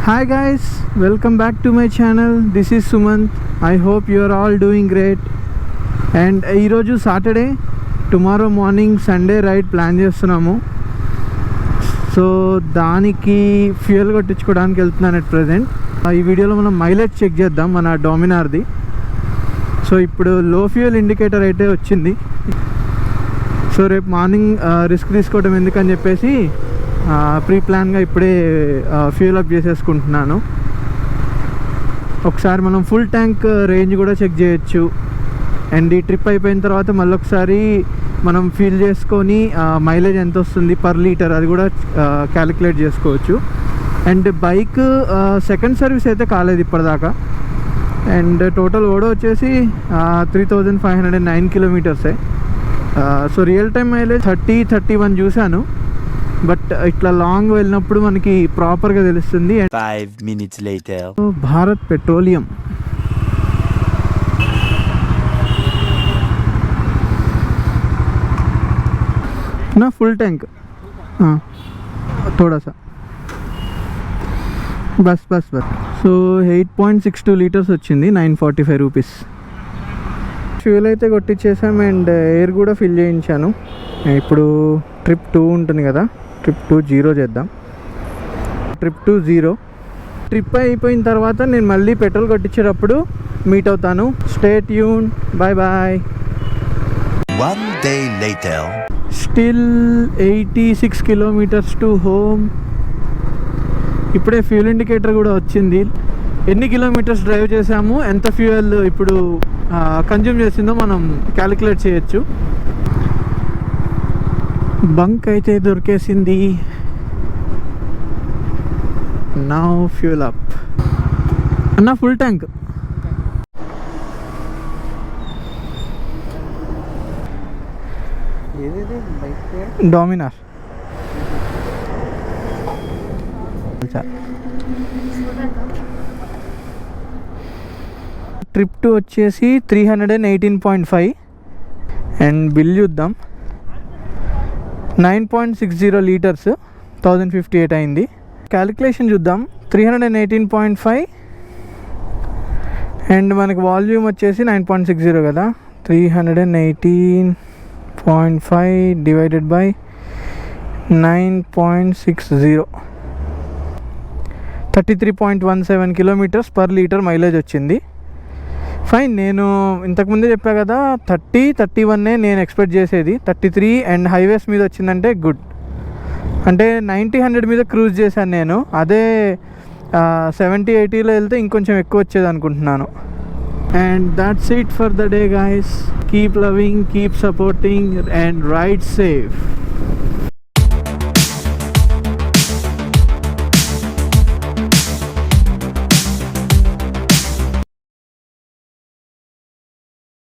Hi guys, welcome back to my channel. This is Sumanth. I hope you are all doing great. And ఈరోజు Saturday, tomorrow morning Sunday ride plan చేస్తున్నాము. So దానికి fuel కొట్టించుకోవడానికి వెళ్తున్నాను at present. ఈ వీడియోలో మనం mileage check చేద్దాం మన డోమినార్ది. సో ఇప్పుడు లో ఫ్యూయల్ ఇండికేటర్ అయితే వచ్చింది. సో రేపు మార్నింగ్ రిస్క్ తీసుకోవడం ఎందుకని చెప్పేసి ప్రీ ప్లాన్గా ఇప్పుడే ఫ్యూయల్ అప్ చేసేసుకుంటున్నాను. ఒకసారి మనం ఫుల్ ట్యాంక్ రేంజ్ కూడా చెక్ చేయొచ్చు. అండ్ ఈ ట్రిప్ అయిపోయిన తర్వాత మళ్ళీ ఒకసారి మనం ఫీల్ చేసుకొని మైలేజ్ ఎంత వస్తుంది పర్ లీటర్ అది కూడా క్యాలిక్యులేట్ చేసుకోవచ్చు. అండ్ బైక్ సెకండ్ సర్వీస్ అయితే కాలేదు ఇప్పటిదాకా. అండ్ టోటల్ ఓడో వచ్చేసి 3509 కిలోమీటర్సే. సో రియల్ టైం మైలేజ్ 30-31 చూశాను. బట్ ఇట్లా లాంగ్ వెళ్ళినప్పుడు మనకి ప్రాపర్గా తెలుస్తుంది. 5 minutes later. భారత్ పెట్రోలియం నా ఫుల్ ట్యాంక్ थोड़ा सा బస్. సో 8.62 లీటర్స్ వచ్చింది, 945 రూపీస్. ఫ్యూయల్ అయితే కొట్టించేసాం అండ్ ఎయిర్ కూడా ఫిల్ చేయించాను. ఇప్పుడు ట్రిప్ 2 ఉంటుంది కదా, ట్రిప్ 2 0 చేద్దాం. ట్రిప్ 2 0 ట్రిప్ అయిపోయిన తర్వాత నేను మళ్ళీ పెట్రోల్ కొట్టించేటప్పుడు మీట్ అవుతాను. Stay tune. Bye bye. 1 day later. Still 86 kilometres to home. ఇప్పుడే ఫ్యూయల్ ఇండికేటర్ కూడా వచ్చింది. ఎన్ని కిలోమీటర్స్ డ్రైవ్ చేసాము, ఎంత ఫ్యూయల్ ఇప్పుడు కన్జ్యూమ్ చేసిందో మనం క్యాలిక్యులేట్ చేయొచ్చు. బంక్ అయితే దొరికేసింది. నౌ ఫ్యూయల్ అప్ అన్న. Full tank. డోమినార్. ట్రిప్ 2 వచ్చేసి 318.5 అండ్ బిల్ చూద్దాం. 9.60 లీటర్స్, 1058 అయింది. క్యాలిక్యులేషన్ చూద్దాం. 318.5 అండ్ మనకి వాల్యూమ్ వచ్చేసి 9.60 కదా. 318.5 divided by 9.60, 33.17 kilometres per litre mileage వచ్చింది. ఫైన్. నేను ఇంతకుముందే చెప్పా కదా 30-31 నేను ఎక్స్పెక్ట్ చేసేది. 33 అండ్ హైవేస్ మీద వచ్చిందంటే గుడ్. అంటే 90-100 మీద క్రూజ్ చేశాను నేను. అదే 70-80లో వెళ్తే ఇంకొంచెం ఎక్కువ వచ్చేది అనుకుంటున్నాను. And that's it for the day guys. Keep loving, keep supporting and ride safe.